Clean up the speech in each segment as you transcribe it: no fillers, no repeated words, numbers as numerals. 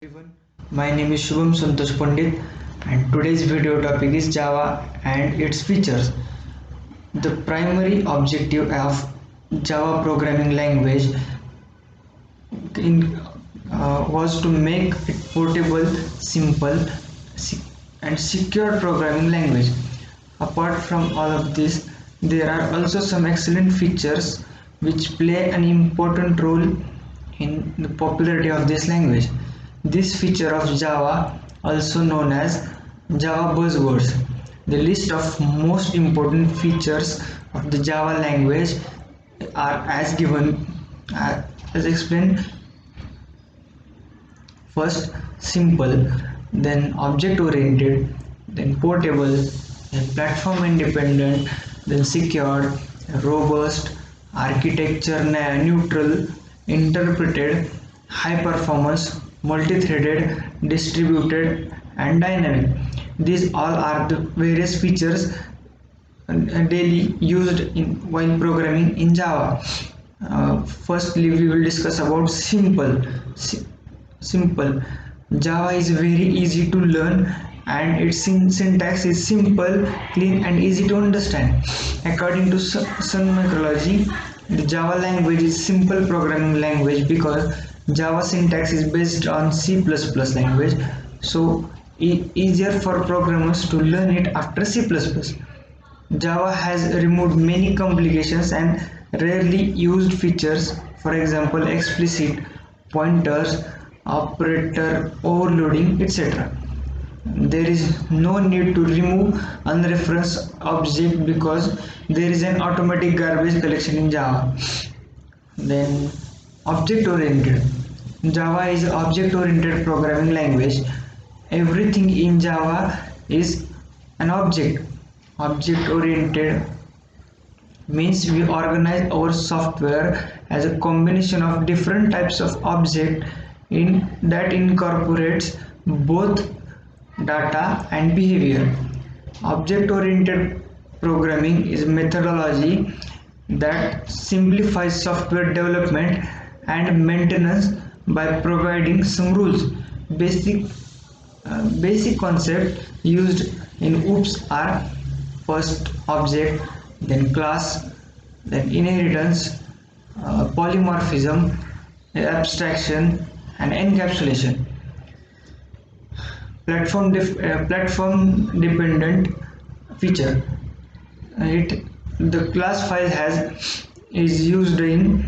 Everyone, my name is Shubham Santosh Pandit and today's video topic is Java and its features. The primary objective of Java programming language in, was to make it portable, simple, and secure programming language. Apart from all of this, there are also some excellent features which play an important role in the popularity of this language. This feature of Java, also known as Java buzzwords, the list of most important features of the Java language are as given, as explained. First, simple, then object oriented, then portable, then platform independent, then secured, robust, architecture neutral, interpreted, high performance, multi-threaded, distributed, and dynamic. These all are the various features daily used in while programming in Java. Firstly, we will discuss about simple. Simple. Java is very easy to learn and its syntax is simple, clean, and easy to understand. According to Sun Micrology, the Java language is simple programming language because Java syntax is based on C++ language, so easier for programmers to learn it after C++. Java has removed many complications and rarely used features, for example, explicit pointers, operator overloading, etc. There is no need to remove unreferenced object because there is an automatic garbage collection in Java. Then object oriented. Java is object oriented programming language. Everything in Java is an object. Object oriented means we organize our software as a combination of different types of object in that incorporates both data and behavior. Object oriented programming is a methodology that simplifies software development and maintenance by providing some rules. Basic concepts used in OOPS are first object, then class, then inheritance, polymorphism, abstraction, and encapsulation. Platform dependent feature. It the class file has is used in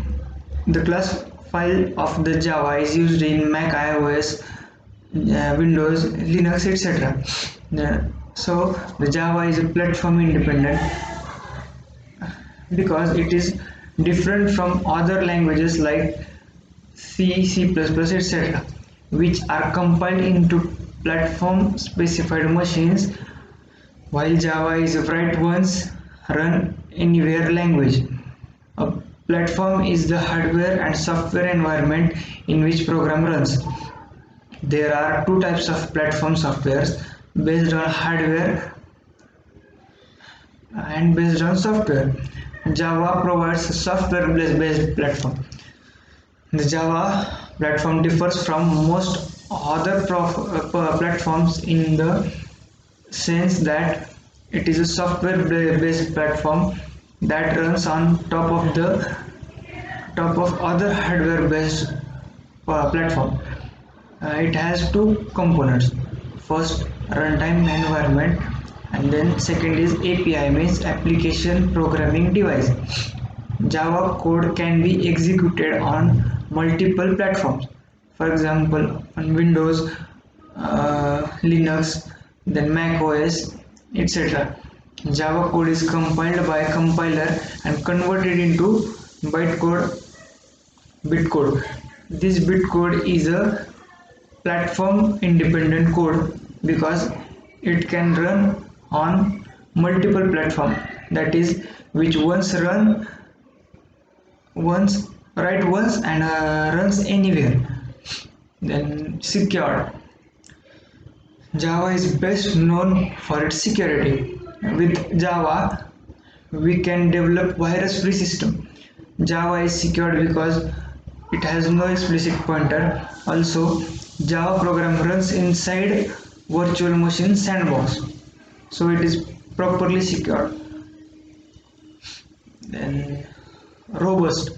the class file of the Java is used in Mac, iOS, Windows, Linux, etc. So the Java is a platform independent because it is different from other languages like C, C++, etc., which are compiled into platform specified machines, while Java is a write once, run anywhere language. A platform is the hardware and software environment in which program runs. There are two types of platform softwares based on hardware and based on software. Java provides a software-based platform. The Java platform differs from most other platforms in the sense that it is a software-based platform that runs on top of other hardware-based platform. It has two components. First, runtime environment, and then second is API, means application programming device. Java code can be executed on multiple platforms. For example, on Windows, Linux, then Mac OS, etc. Java code is compiled by a compiler and converted into bitcode. This bitcode is a platform independent code because it can run on multiple platforms, that is, which write once and runs anywhere. Then secured. Java is best known for its security. With Java we can develop virus free system. Java is secured because it has no explicit pointer. Also, Java program runs inside virtual machine sandbox, so it is properly secured. Then robust.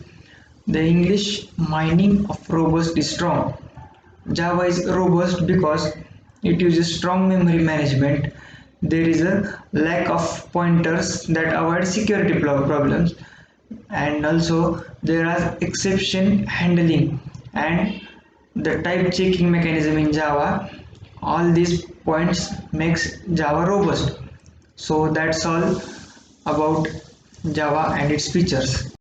The English meaning of robust is strong. Java is robust because it uses strong memory management. There is a lack of pointers that avoid security problems, and also there are exception handling and the type checking mechanism in Java. All these points makes Java robust. So that's all about Java and its features.